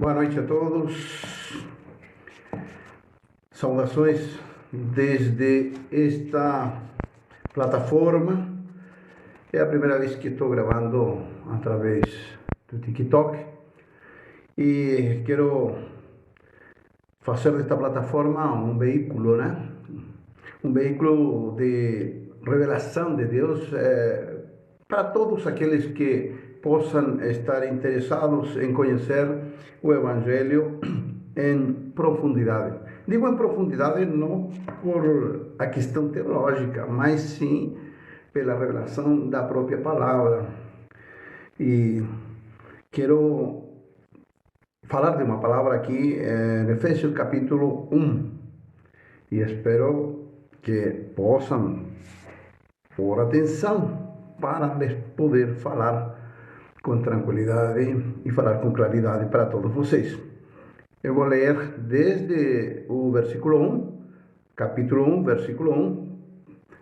Boa noite a todos. Saudações desde esta plataforma. É a primeira vez que estou gravando através do TikTok e quero fazer desta plataforma um veículo, né? Um veículo de revelação de Deus para todos aqueles que possam estar interessados em conhecer o Evangelho em profundidade. Digo em profundidade não por a questão teológica, mas sim pela revelação da própria palavra. E quero falar de uma palavra aqui em Efésios capítulo 1 e espero que possam pôr atenção para poder falar com tranquilidade e falar com claridade para todos vocês. Eu vou ler desde o versículo 1, capítulo 1, versículo 1,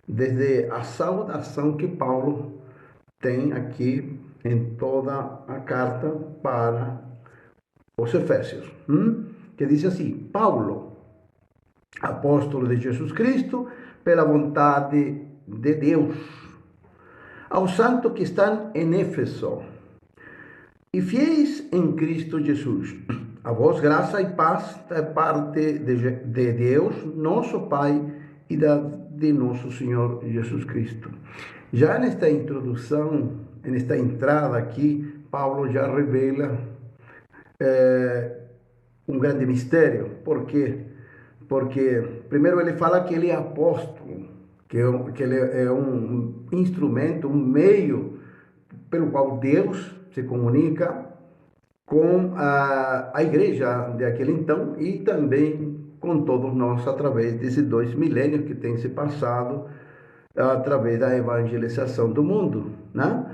desde a saudação que Paulo tem aqui em toda a carta para os Efésios, que diz assim: Paulo, apóstolo de Jesus Cristo, pela vontade de Deus, aos santos que estão em Éfeso e fiéis em Cristo Jesus, a vós graça e paz da parte de Deus, nosso Pai, e de nosso Senhor Jesus Cristo. Já nesta introdução, nesta entrada aqui, Paulo já revela um grande mistério. Por quê? Porque primeiro ele fala que ele é apóstolo, que ele é um instrumento, um meio pelo qual Deus se comunica com a igreja de aquele então e também com todos nós através desses 2 milênios que tem se passado através da evangelização do mundo, né?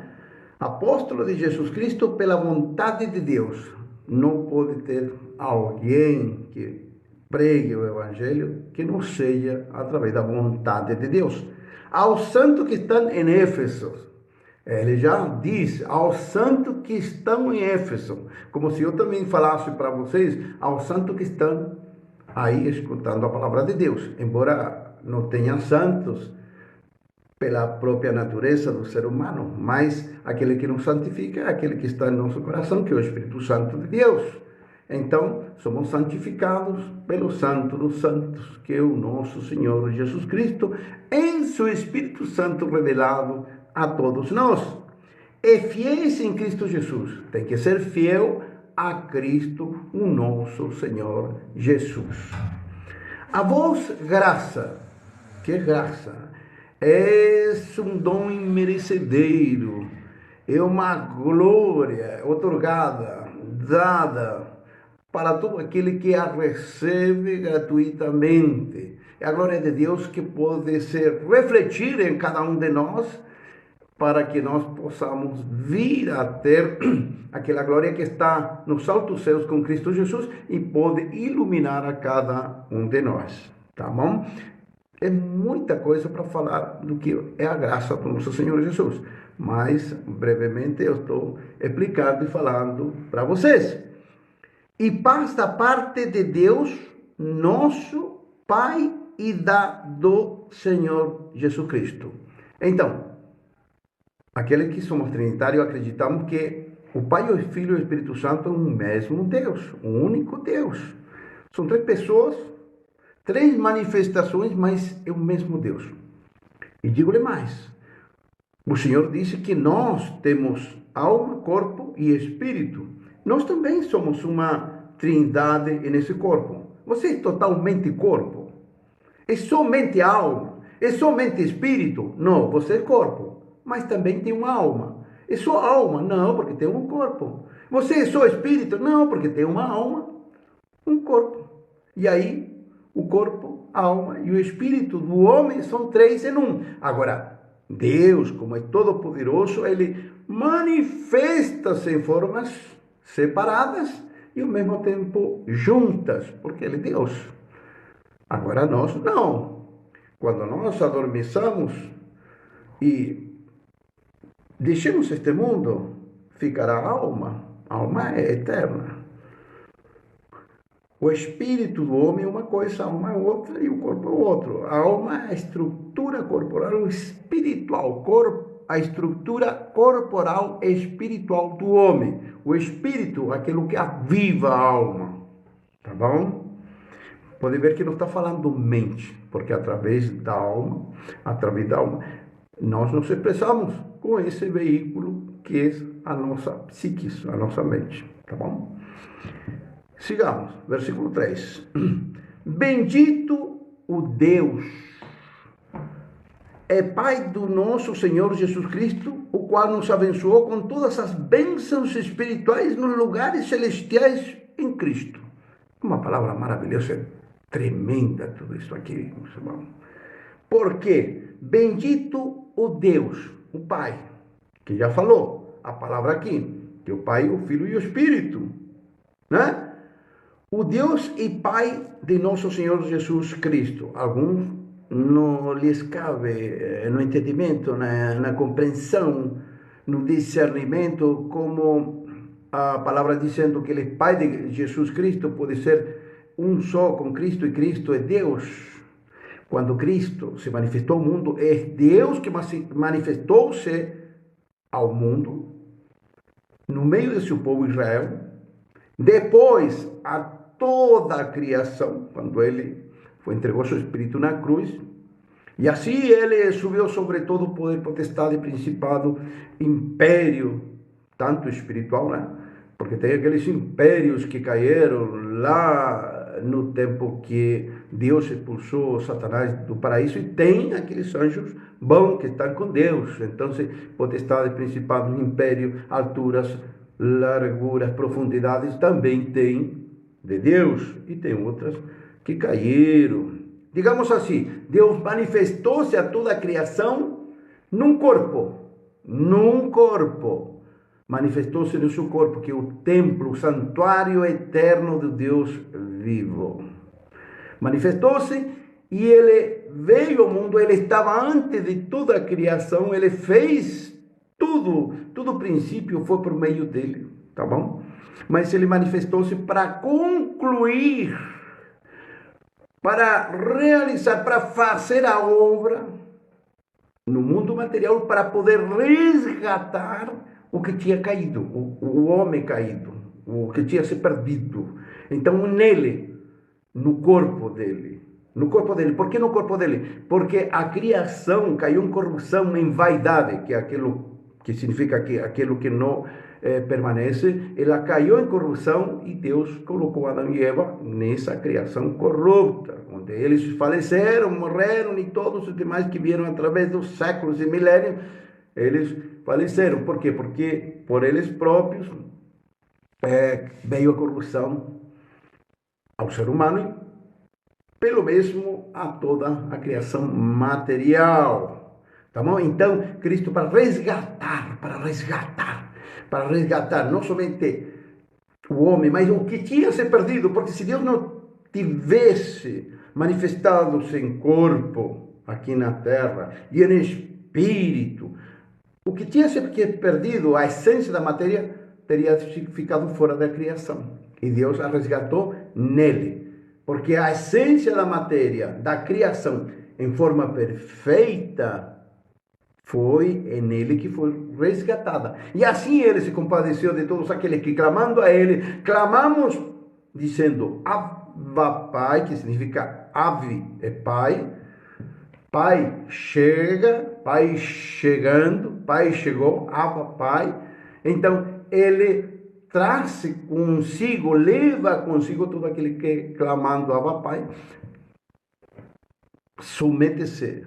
Apóstolo de Jesus Cristo pela vontade de Deus. Não pode ter alguém que pregue o evangelho que não seja através da vontade de Deus. Aos santos que estão em Éfeso, ele já diz, aos santos que estão em Éfeso, como se eu também falasse para vocês, aos santos que estão aí escutando a palavra de Deus, embora não tenham santos pela própria natureza do ser humano, mas aquele que nos santifica é aquele que está em nosso coração, que é o Espírito Santo de Deus. Então, somos santificados pelo Santo dos Santos, que é o nosso Senhor Jesus Cristo, em seu Espírito Santo revelado a todos nós. E fiéis em Cristo Jesus. Tem que ser fiel a Cristo, o nosso Senhor Jesus. A vós, graça. Que graça? É um dom imerecedeiro. É uma glória otorgada, dada para todo aquele que a recebe gratuitamente. É a glória de Deus que pode se refletir em cada um de nós, para que nós possamos vir a ter aquela glória que está nos altos céus com Cristo Jesus e pode iluminar a cada um de nós, tá bom? É muita coisa para falar do que é a graça do nosso Senhor Jesus, mas brevemente eu estou explicando e falando para vocês. E paz da parte de Deus, nosso Pai, e do Senhor Jesus Cristo. Então, aqueles que somos trinitários acreditamos que o Pai, o Filho e o Espírito Santo é um mesmo Deus, um único Deus. São 3 pessoas, 3 manifestações, mas é o mesmo Deus. E digo-lhe mais, o Senhor disse que nós temos alma, corpo e espírito. Nós também somos uma trindade nesse corpo. Você é totalmente corpo? É somente alma? É somente espírito? Não, você é corpo, mas também tem uma alma. É só alma? Não, porque tem um corpo. Você é só espírito? Não, porque tem uma alma, um corpo. E aí, o corpo, a alma e o espírito do homem são 3 em 1. Agora, Deus, como é todo poderoso, ele manifesta-se em formas separadas e ao mesmo tempo juntas, porque ele é Deus. Agora nós não. Quando nós adormeçamos e deixemos este mundo, ficará a alma. A alma é eterna. O espírito do homem é uma coisa, a alma é outra e o corpo é outro. A alma é a estrutura corporal espiritual, a estrutura corporal espiritual do homem. O espírito, aquilo que aviva a alma, tá bom? Pode ver que não está falando mente, porque através da alma, nós nos expressamos com esse veículo que é a nossa psique, a nossa mente, tá bom? Sigamos, versículo 3. Bendito o Deus é Pai do nosso Senhor Jesus Cristo, o qual nos abençoou com todas as bênçãos espirituais nos lugares celestiais em Cristo. Uma palavra maravilhosa, tremenda tudo isso aqui, meus irmãos. Porque bendito o Deus, o Pai, que já falou a palavra aqui, que é o Pai, o Filho e o Espírito, né? O Deus e Pai de nosso Senhor Jesus Cristo. Alguns não lhes cabe no entendimento, na compreensão, no discernimento, como a palavra dizendo que ele é Pai de Jesus Cristo, pode ser um só com Cristo e Cristo é Deus. Quando Cristo se manifestou ao mundo, é Deus que manifestou-se ao mundo, no meio de seu povo Israel, depois a toda a criação, quando ele entregou seu Espírito na cruz, e assim ele subiu sobre todo o poder, potestade, principado, império, tanto espiritual, né? Porque tem aqueles impérios que caíram lá no tempo que Deus expulsou Satanás do paraíso, e tem aqueles anjos bons que estão com Deus. Então, potestade, principado, império, alturas, larguras, profundidades, também tem de Deus, e tem outras que caíram. Digamos assim, Deus manifestou-se a toda a criação num corpo, manifestou-se no seu corpo, que é o templo, o santuário eterno de Deus vivo. Manifestou-se e ele veio ao mundo, ele estava antes de toda a criação, ele fez tudo o princípio foi por meio dele, tá bom? Mas ele manifestou-se para concluir, para realizar, para fazer a obra no mundo material, para poder resgatar o que tinha caído, o homem caído, o que tinha se perdido. Então, nele, no corpo dele. Por que no corpo dele? Porque a criação caiu em corrupção, em vaidade, que é aquilo que significa que aquilo que não permanece, ela caiu em corrupção e Deus colocou Adão e Eva nessa criação corrupta, onde eles faleceram, morreram, e todos os demais que vieram através dos séculos e milênios, eles faleceram. Por quê? Porque por eles próprios veio a corrupção ao ser humano e pelo mesmo a toda a criação material. Tá bom? Então, Cristo para resgatar não somente o homem, mas o que tinha se perdido, porque se Deus não tivesse manifestado-se em corpo aqui na terra e em espírito, o que tinha se perdido, a essência da matéria, teria ficado fora da criação. E Deus a resgatou nele. Porque a essência da matéria, da criação, em forma perfeita, foi nele que foi resgatada. E assim ele se compadeceu de todos aqueles que, clamando a ele, clamamos, dizendo, Abba Pai, que significa ave é pai, Pai chega, Pai chegando, Pai chegou, Abba Pai. Então, ele traz consigo, leva consigo todo aquele que, clamando Abba Pai, submete-se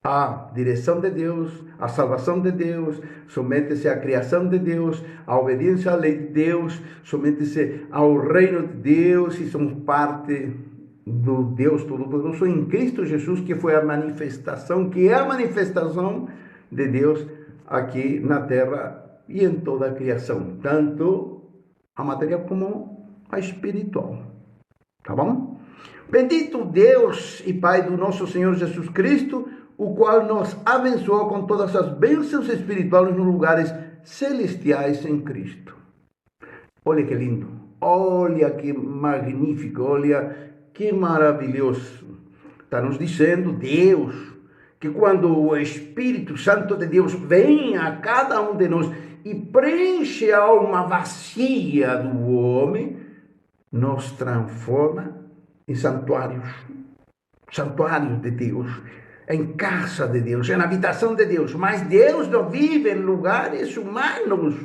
à direção de Deus, à salvação de Deus, submete-se à criação de Deus, à obediência à lei de Deus, submete-se ao reino de Deus, e somos parte do Deus Todo-Poderoso em Cristo Jesus, que foi a manifestação, que é a manifestação de Deus aqui na terra e em toda a criação, tanto a material como a espiritual. Tá bom? Bendito Deus e Pai do nosso Senhor Jesus Cristo, o qual nos abençoou com todas as bênçãos espirituais nos lugares celestiais em Cristo. Olha que lindo. Olha que magnífico, olha que maravilhoso. Está nos dizendo Deus que quando o Espírito Santo de Deus vem a cada um de nós e preenche a alma vazia do homem, nos transforma em santuários de Deus, em casa de Deus, em habitação de Deus. Mas Deus não vive em lugares humanos.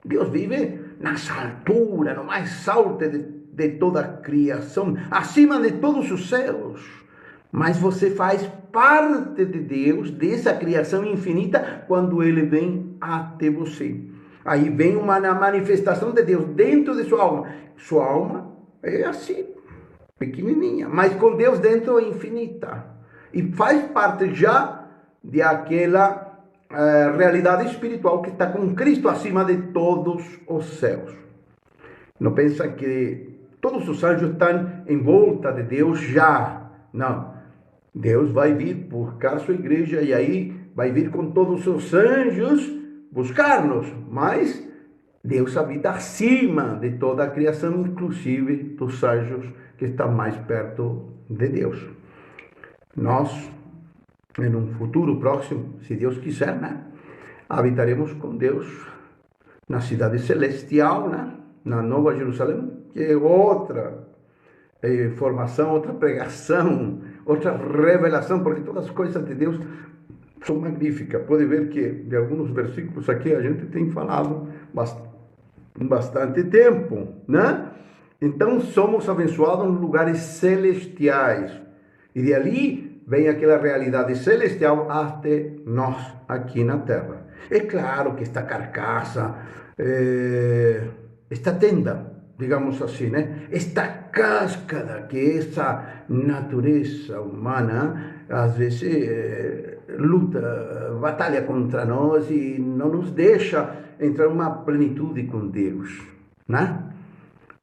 Deus vive nas alturas, no mais alto de toda a criação, acima de todos os céus. Mas você faz parte de Deus, dessa criação infinita, quando Ele vem até você. Aí vem uma manifestação de Deus dentro de sua alma. Sua alma é assim, pequenininha, mas com Deus dentro é infinita. E faz parte já de aquela realidade espiritual que está com Cristo acima de todos os céus. Não pensa que todos os anjos estão em volta de Deus já. Não. Deus vai vir buscar sua igreja e aí vai vir com todos os anjos buscar-nos. Mas Deus habita acima de toda a criação, inclusive dos anjos que estão mais perto de Deus. Nós, em um futuro próximo, se Deus quiser, né, habitaremos com Deus na cidade celestial, né, na Nova Jerusalém, que é outra formação, outra pregação, outra revelação, porque todas as coisas de Deus são magníficas. Pode ver que de alguns versículos aqui a gente tem falado bastante tempo, né? Então somos abençoados nos lugares celestiais. E de ali vem aquela realidade celestial até nós aqui na terra. É claro que esta carcaça, esta tenda, digamos assim, né? Esta cascada que é essa natureza humana, às vezes luta, batalha contra nós e não nos deixa entrar em uma plenitude com Deus, né?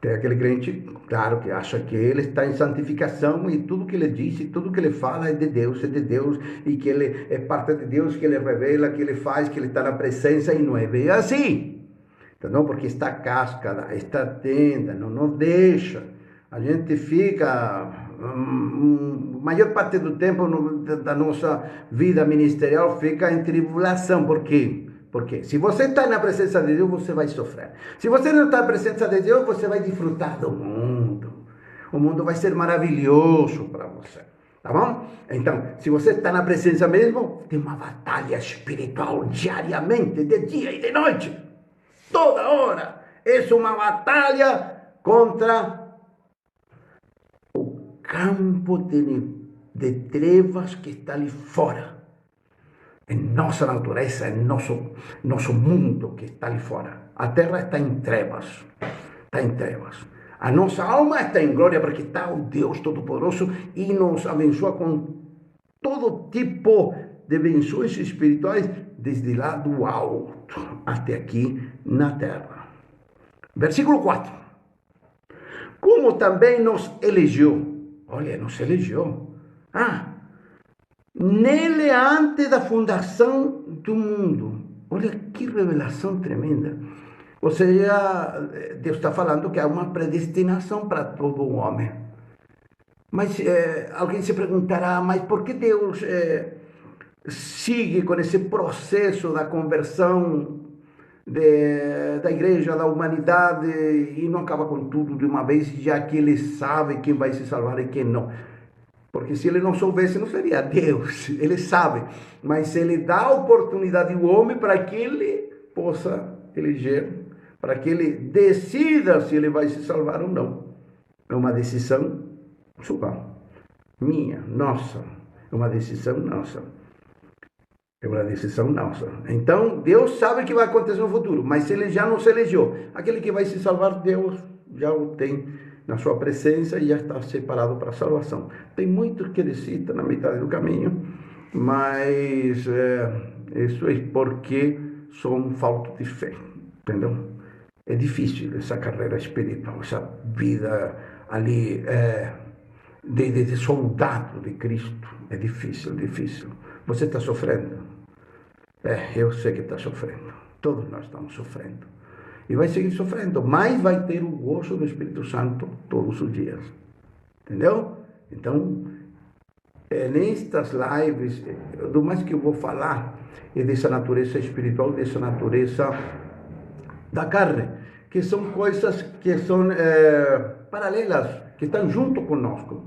Tem aquele crente, claro, que acha que ele está em santificação e tudo que ele diz, tudo que ele fala é de Deus, e que ele é parte de Deus, que ele revela, que ele faz, que ele está na presença, e não é bem assim. Então, porque esta cascada, esta tenda, não nos deixa. A gente fica, a maior parte do tempo da nossa vida ministerial fica em tribulação. Por quê? Porque se você está na presença de Deus, você vai sofrer. Se você não está na presença de Deus, você vai desfrutar do mundo. O mundo vai ser maravilhoso para você. Tá bom? Então, se você está na presença mesmo, tem uma batalha espiritual diariamente, de dia e de noite. Toda hora. É uma batalha contra o campo de trevas que está ali fora. Em nossa natureza, em nosso mundo que está ali fora. A terra está em trevas. Está em trevas. A nossa alma está em glória porque está o Deus Todo-Poderoso e nos abençoa com todo tipo de benções espirituais desde lá do alto até aqui na terra. Versículo 4. Como também nos elegeu. Olha, nos elegeu. Nele antes da fundação do mundo. Olha que revelação tremenda. Ou seja, Deus está falando que há uma predestinação para todo homem. Mas alguém se perguntará, mas por que Deus sigue com esse processo da conversão da igreja, da humanidade, e não acaba com tudo de uma vez, já que Ele sabe quem vai se salvar e quem não? Porque se ele não soubesse, não seria Deus. Ele sabe. Mas ele dá a oportunidade ao homem para que ele possa eleger, para que ele decida se ele vai se salvar ou não. É uma decisão sua, minha, nossa. É uma decisão nossa. É uma decisão nossa. Então, Deus sabe o que vai acontecer no futuro, mas ele já nos elegeu. Aquele que vai se salvar, Deus já o tem na sua presença e já está separado para a salvação. Tem muitos que desistem na metade do caminho, mas isso é porque são falta de fé, entendeu? É difícil essa carreira espiritual, essa vida ali de soldado de Cristo. É difícil, difícil. Você está sofrendo? Eu sei que está sofrendo. Todos nós estamos sofrendo. e vai seguir sofrendo, mas vai ter o gozo do Espírito Santo todos os dias. Entendeu? Então, nestas lives, do mais que eu vou falar é dessa natureza espiritual, dessa natureza da carne, que são coisas que são paralelas, que estão junto conosco.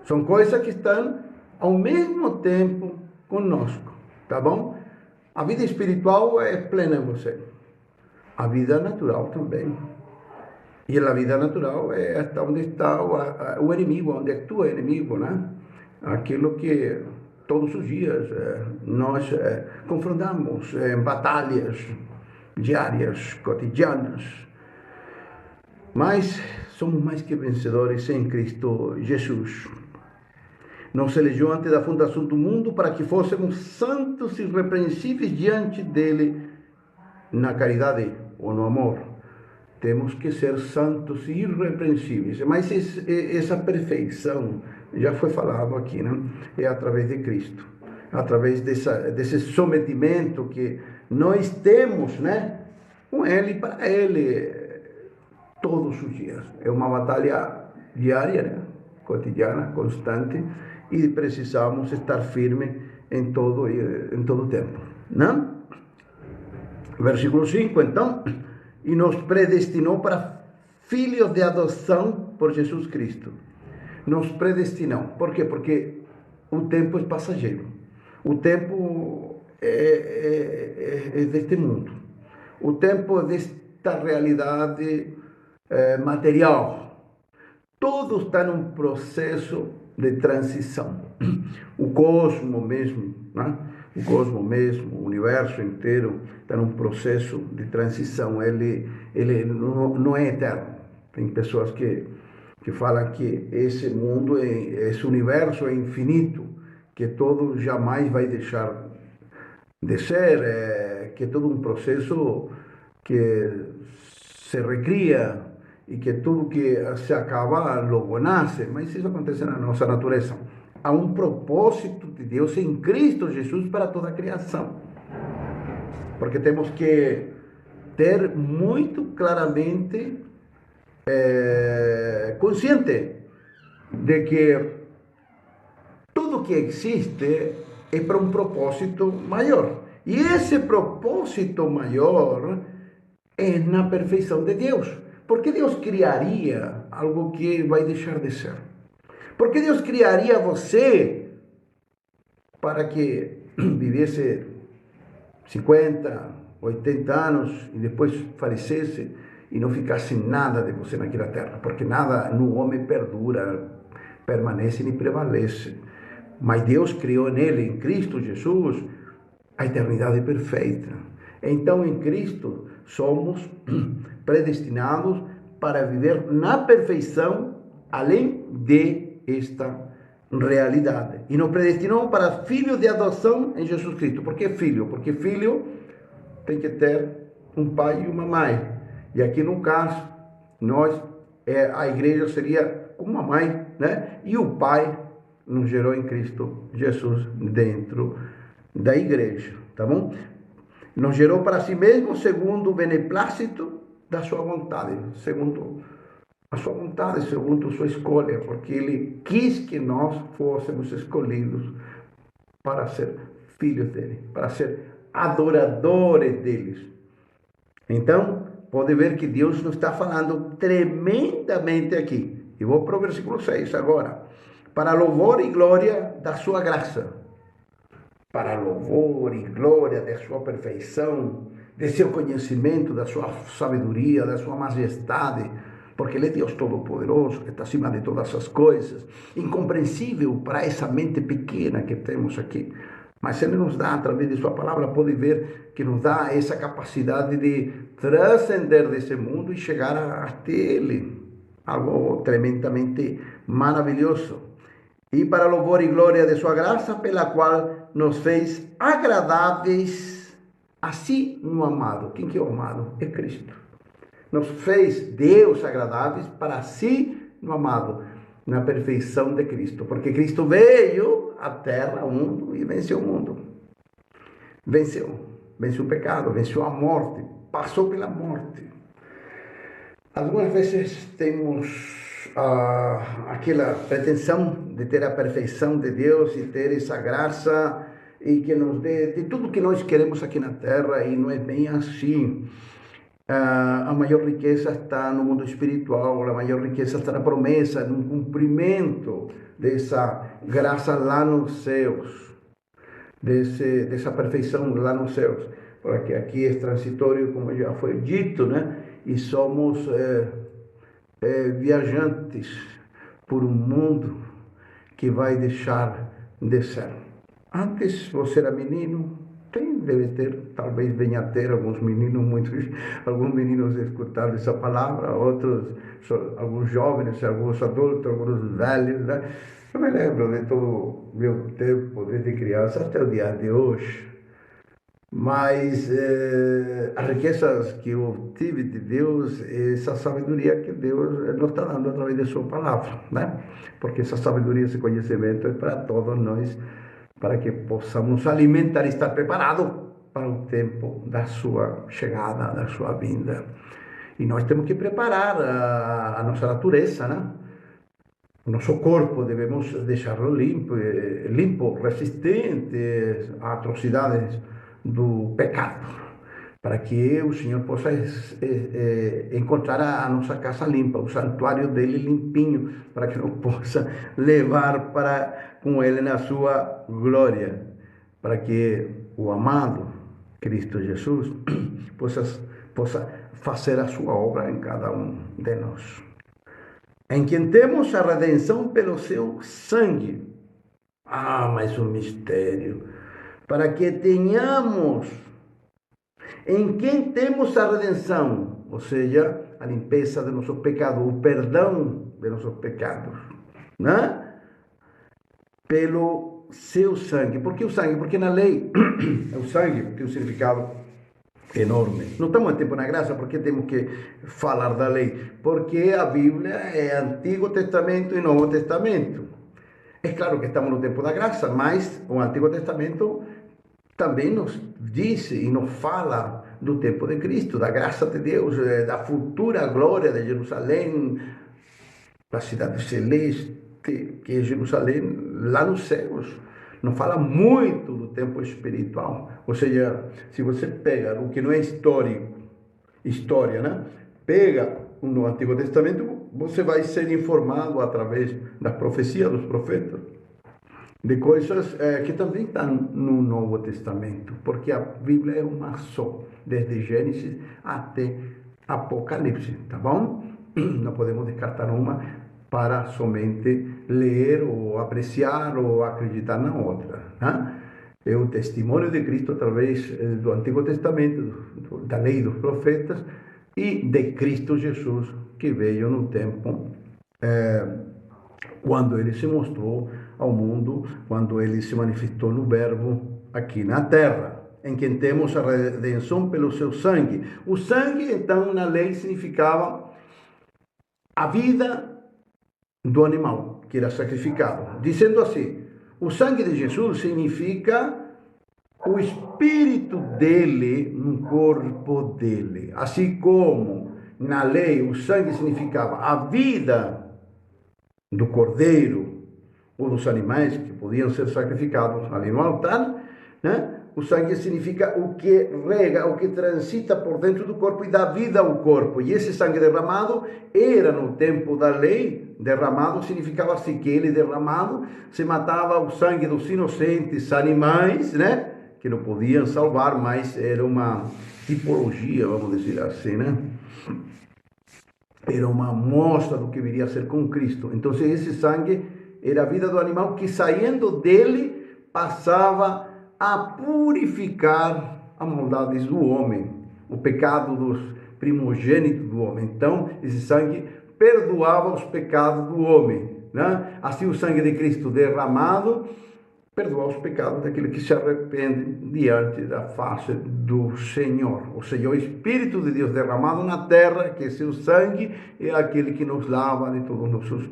São coisas que estão ao mesmo tempo conosco, tá bom? A vida espiritual é plena em você. A vida natural também. E a vida natural é até onde está o inimigo, onde atua o inimigo, né? Aquilo que todos os dias nós confrontamos em batalhas diárias, cotidianas. Mas somos mais que vencedores em Cristo Jesus. Nos elegeu antes da fundação do mundo para que fôssemos santos e irrepreensíveis diante dele na caridade ou no amor. Temos que ser santos e irrepreensíveis. Mas essa perfeição, já foi falado aqui, né? É através de Cristo. Através desse sometimento que nós temos, né? Com Ele, para Ele, todos os dias. É uma batalha diária, né? Cotidiana, constante, e precisamos estar firmes em todo o tempo, né? Versículo 5, então, e nos predestinou para filhos de adoção por Jesus Cristo. Nos predestinou. Por quê? Porque o tempo é passageiro. O tempo é deste mundo. O tempo é desta realidade material. Tudo está num processo de transição. O cosmos mesmo, né? O cosmos mesmo, o universo inteiro está num processo de transição. Ele não é eterno. Tem pessoas que falam que esse mundo, esse universo é infinito, que todo jamais vai deixar de ser, que é todo um processo que se recria e que tudo que se acaba logo nasce, mas isso acontece na nossa natureza. Há um propósito de Deus em Cristo Jesus para toda a criação. Porque temos que ter muito claramente consciente de que tudo que existe é para um propósito maior. E esse propósito maior é na perfeição de Deus. Por que Deus criaria algo que vai deixar de ser? Por que Deus criaria você para que vivesse 50, 80 anos e depois falecesse e não ficasse nada de você naquela terra? Porque nada no homem perdura, permanece nem prevalece. Mas Deus criou nele, em Cristo Jesus, a eternidade perfeita. Então, em Cristo, somos predestinados para viver na perfeição, além de esta realidade. E nos predestinou para filhos de adoção em Jesus Cristo. Por que filho? Porque filho tem que ter um pai e uma mãe. E aqui, no caso, a igreja seria como uma mãe, né? E o pai nos gerou em Cristo Jesus dentro da igreja, tá bom? Nos gerou para si mesmo segundo o beneplácito da sua vontade, segundo a sua vontade, segundo a sua escolha, porque Ele quis que nós fôssemos escolhidos para ser filhos dele, para ser adoradores deles. Então, pode ver que Deus nos está falando tremendamente aqui. E vou para o versículo 6 agora. Para louvor e glória da sua graça. Para louvor e glória da sua perfeição, de seu conhecimento, da sua sabedoria, da sua majestade, porque Ele é Deus Todo-Poderoso, que está acima de todas as coisas, incompreensível para essa mente pequena que temos aqui. Mas Ele nos dá, através de sua palavra, pode ver que nos dá essa capacidade de transcender desse mundo e chegar até Ele. Algo tremendamente maravilhoso. E para louvor e glória de sua graça, pela qual nos fez agradáveis a si no amado. Quem que é o amado? É Cristo. Nos fez Deus agradáveis para si no amado, na perfeição de Cristo. Porque Cristo veio à terra, ao mundo, e venceu o mundo. Venceu o pecado, venceu a morte, passou pela morte. Algumas vezes temos aquela pretensão de ter a perfeição de Deus e ter essa graça e que nos dê de tudo que nós queremos aqui na Terra, e não é bem assim. A maior riqueza está no mundo espiritual, a maior riqueza está na promessa, no cumprimento dessa graça lá nos céus, dessa perfeição lá nos céus. Porque aqui é transitório, como já foi dito, né? E somos viajantes por um mundo que vai deixar de ser. Antes você era menino, deve ter, talvez venha a ter alguns meninos, alguns meninos escutaram essa palavra, outros, alguns jovens, alguns adultos, alguns velhos, né? Eu me lembro de todo o meu tempo, desde criança até o dia de hoje. Mas as riquezas que eu tive de Deus, essa sabedoria que Deus nos está dando através de sua palavra, né? Porque essa sabedoria, esse conhecimento é para todos nós, para que possamos alimentar e estar preparados para o tempo da sua chegada, da sua vinda. E nós temos que preparar a nossa natureza, né? O nosso corpo devemos deixá-lo limpo, resistente a atrocidades do pecado, para que o Senhor possa encontrar a nossa casa limpa, o santuário dele limpinho, para que nos possa levar com ele na sua glória, para que o amado Cristo Jesus possa fazer a sua obra em cada um de nós. Em quem temos a redenção pelo seu sangue. Mas um mistério. Para que tenhamos em quem temos a redenção, ou seja, a limpeza de nossos pecados, o perdão de nossos pecados, né? Pelo seu sangue. Por que o sangue? Porque na lei, o sangue tem um significado enorme. Não estamos a tempo na graça, porque temos que falar da lei? Porque a Bíblia é Antigo Testamento e Novo Testamento. É claro que estamos no tempo da graça, mas o Antigo Testamento também nos diz e nos fala do tempo de Cristo, da graça de Deus, da futura glória de Jerusalém, da cidade celeste, que é Jerusalém, lá nos céus. Nos fala muito do tempo espiritual. Ou seja, se você pega o que não é história, né? Pega no Antigo Testamento, você vai ser informado através das profecias dos profetas, de coisas que também estão no Novo Testamento, porque a Bíblia é uma só, desde Gênesis até Apocalipse, tá bom? Não podemos descartar uma para somente ler ou apreciar ou acreditar na outra, né? É o testemunho de Cristo através do Antigo Testamento, da lei dos profetas e de Cristo Jesus, que veio no tempo quando ele se mostrou ao mundo, quando ele se manifestou no Verbo aqui na terra, em quem temos a redenção pelo seu sangue. O sangue, então, na lei significava a vida do animal que era sacrificado. Dizendo assim, o sangue de Jesus significa o espírito dele no corpo dele. Assim como na lei o sangue significava a vida do cordeiro ou dos animais que podiam ser sacrificados ali no altar, né? O sangue significa o que rega, o que transita por dentro do corpo e dá vida ao corpo. E esse sangue derramado era, no tempo da lei, derramado significava assim que ele derramado se matava o sangue dos inocentes animais, né? Que não podiam salvar, mas era uma tipologia, vamos dizer assim, né? Era uma mostra do que viria a ser com Cristo. Então, esse sangue era a vida do animal que, saindo dele, passava a purificar as maldades do homem, o pecado dos primogênitos do homem. Então, esse sangue perdoava os pecados do homem, né? Assim, o sangue de Cristo derramado perdoa os pecados daquele que se arrepende diante da face do Senhor. Ou seja, o Espírito de Deus derramado na terra, que é seu sangue, é aquele que nos lava de todos os nossos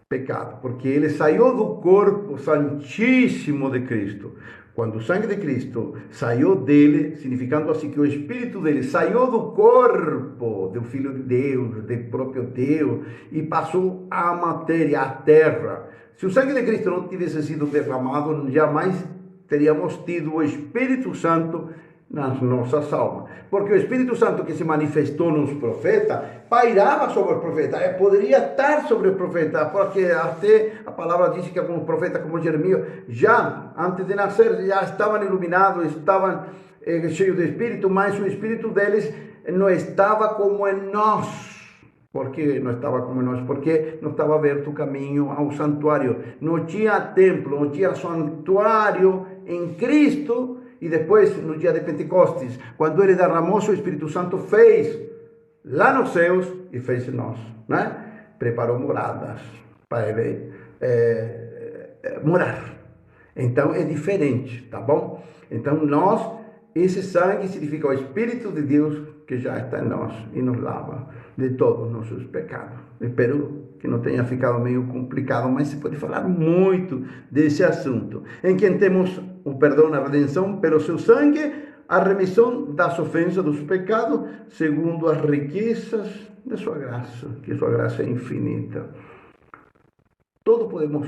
pecados. Porque ele saiu do corpo santíssimo de Cristo, Quando o sangue de Cristo saiu dele, significando assim que o espírito dele saiu do corpo do Filho de Deus, do próprio Deus, e passou à matéria, à terra. Se o sangue de Cristo não tivesse sido derramado, jamais teríamos tido o Espírito Santo nas nossas almas. Porque o Espírito Santo que se manifestou nos profetas, pairava sobre os profetas, poderia estar sobre os profetas, porque até a palavra diz que alguns profetas como Jeremias, já antes de nascer, já estavam iluminados, estavam cheios de Espírito, mas o Espírito deles não estava como em nós. Por que não estava como nós? Porque não estava aberto o caminho ao santuário. Não tinha templo, não tinha santuário em Cristo. E depois, no dia de Pentecostes, quando ele derramou, o Espírito Santo fez lá nos céus e fez em nós, né? Preparou moradas para ele morar. Então é diferente, tá bom? Então esse sangue significa o Espírito de Deus que já está em nós e nos lava de todos os nossos pecados. Espero que não tenha ficado meio complicado, mas se pode falar muito desse assunto. Em quem temos o perdão, a redenção pelo seu sangue, a remissão das ofensas dos pecados, segundo as riquezas de sua graça, que sua graça é infinita. Tudo podemos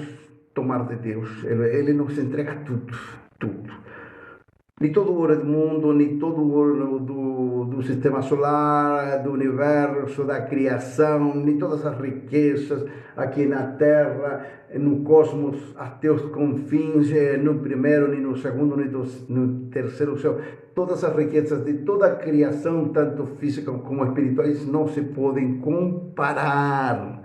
tomar de Deus, Ele nos entrega tudo, tudo. Nem todo o ouro do mundo, nem todo o ouro do sistema solar, do universo, da criação, nem todas as riquezas aqui na Terra, no cosmos, até os confins, no primeiro, nem no segundo, nem no terceiro céu. Todas as riquezas de toda a criação, tanto física como espirituais, não se podem comparar.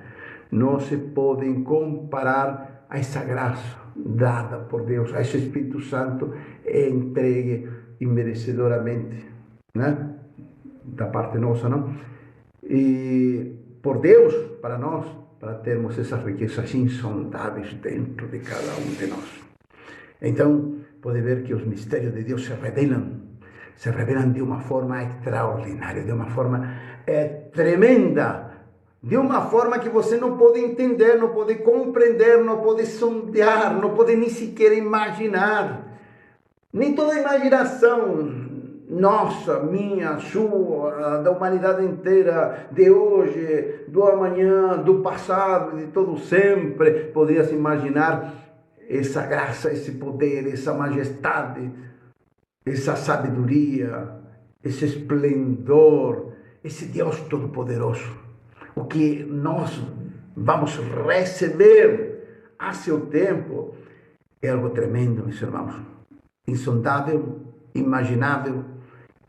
Não se podem comparar a essa graça dada por Deus, a esse Espírito Santo é entregue imerecedoramente, né? Da parte nossa, não? E por Deus, para nós, para termos essas riquezas insondáveis dentro de cada um de nós. Então, pode ver que os mistérios de Deus se revelam de uma forma extraordinária, de uma forma tremenda, de uma forma que você não pode entender, não pode compreender, não pode sondear, não pode nem sequer imaginar. Nem toda a imaginação nossa, minha, sua, da humanidade inteira, de hoje, do amanhã, do passado, de todo sempre, poderia se imaginar essa graça, esse poder, essa majestade, essa sabedoria, esse esplendor, esse Deus Todo-Poderoso. O que nós vamos receber a seu tempo é algo tremendo, meus irmãos. Insondável, imaginável,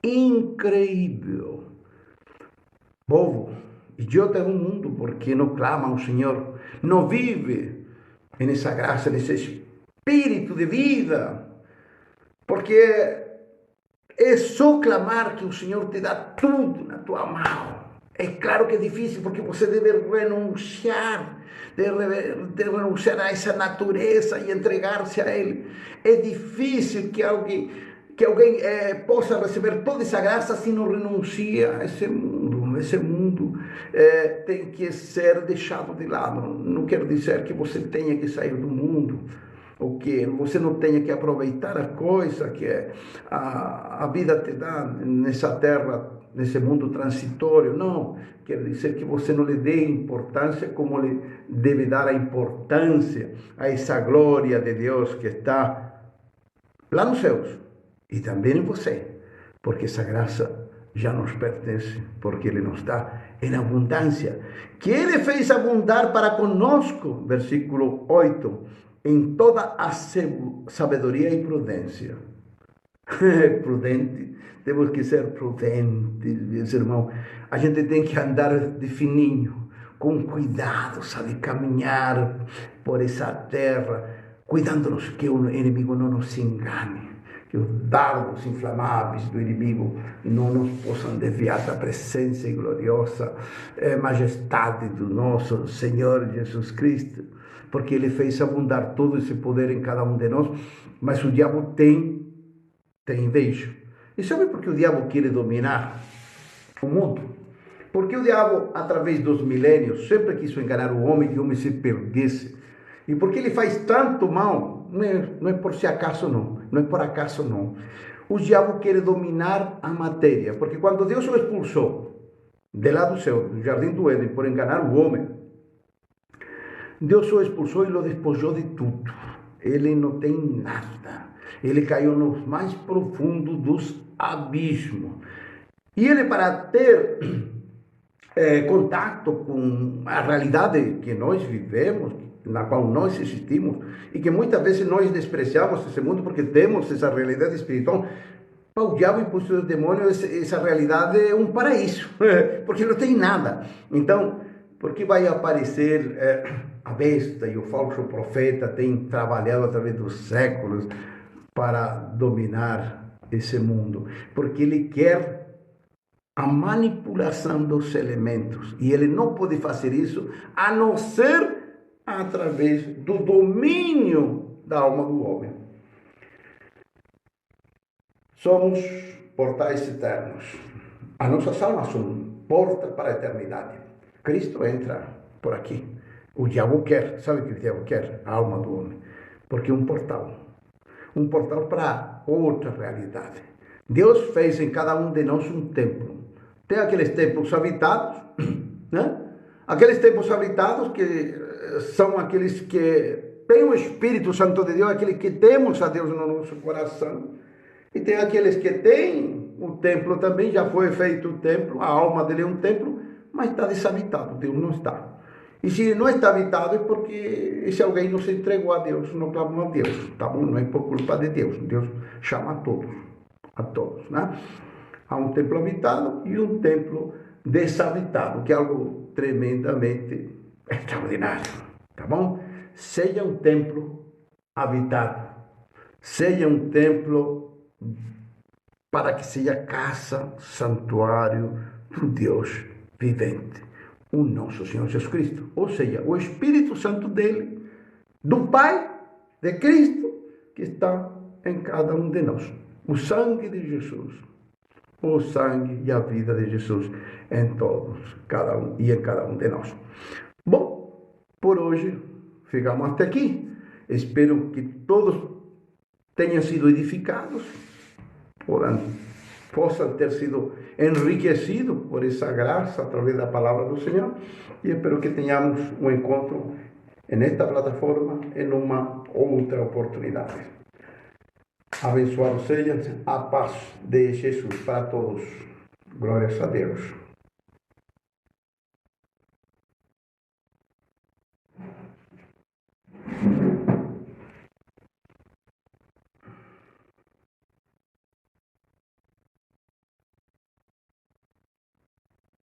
incrível. Povo, idiota é o mundo porque não clama ao Senhor, não vive nessa graça, nesse espírito de vida, porque é só clamar que o Senhor te dá tudo na tua mão. É claro que é difícil, porque você deve renunciar a essa natureza e entregar-se a Ele. É difícil que alguém possa receber toda essa graça se não renuncia a esse mundo. Esse mundo tem que ser deixado de lado. Não quer dizer que você tenha que sair do mundo, ou que você não tenha que aproveitar a coisa que a vida te dá nessa terra, nesse mundo transitório. Não, quer dizer que você não lhe dê importância como lhe deve dar a importância a essa glória de Deus que está lá nos céus e também em você, porque essa graça já nos pertence, porque Ele nos dá em abundância, que Ele fez abundar para conosco, versículo 8, em toda a sabedoria e prudência. Prudente, temos que ser prudentes, meus irmãos. A gente tem que andar de fininho, com cuidado, sabe, caminhar por essa terra, cuidando-nos que o inimigo não nos engane, que os dardos inflamáveis do inimigo não nos possam desviar da presença e gloriosa majestade do nosso Senhor Jesus Cristo, porque Ele fez abundar todo esse poder em cada um de nós, mas o diabo tem inveja. E sabe por que o diabo quer dominar o mundo? Porque o diabo, através dos milênios, sempre quis enganar o homem, que o homem se perdesse. E porque ele faz tanto mal, não é por si acaso não, não é por acaso não. O diabo quer dominar a matéria, porque quando Deus o expulsou de lá do céu, do jardim do Éden, por enganar o homem, Deus o expulsou e o despojou de tudo. Ele não tem nada. Ele caiu no mais profundo dos abismos. E ele, para ter contato com a realidade que nós vivemos, na qual nós existimos, e que muitas vezes nós despreciamos esse mundo porque temos essa realidade espiritual, para o diabo e para os demônios essa realidade é um paraíso, porque não tem nada. Então, porque vai aparecer a besta e o falso profeta tem trabalhado através dos séculos para dominar esse mundo, porque ele quer a manipulação dos elementos, e ele não pode fazer isso a não ser através do domínio da alma do homem. Somos portais eternos. As nossas almas são porta para a eternidade. Cristo entra por aqui. O diabo quer, sabe o que o diabo quer? A alma do homem. Porque é um portal para outra realidade. Deus fez em cada um de nós um templo. Tem aqueles templos habitados, né? Aqueles templos habitados que são aqueles que têm o Espírito Santo de Deus, aqueles que temos a Deus no nosso coração. E tem aqueles que têm o templo também, já foi feito o templo, a alma dele é um templo, mas está desabitado, Deus não está. E se não está habitado é porque esse alguém não se entregou a Deus, não clamou a Deus, tá bom? Não é por culpa de Deus, Deus chama a todos, né? Há um templo habitado e um templo desabitado, que é algo tremendamente extraordinário, tá bom? Seja um templo habitado, seja um templo para que seja casa, santuário do Deus vivente, o nosso Senhor Jesus Cristo. Ou seja, o Espírito Santo dele, do Pai, de Cristo, que está em cada um de nós. O sangue de Jesus, o sangue e a vida de Jesus em todos, cada um e em cada um de nós. Bom, por hoje ficamos até aqui. Espero que todos tenham sido edificados, possam ter sido enriquecidos por essa graça através da palavra do Senhor, e espero que tenhamos um encontro nesta plataforma em uma outra oportunidade. Abençoado seja a paz de Jesus para todos. Glórias a Deus.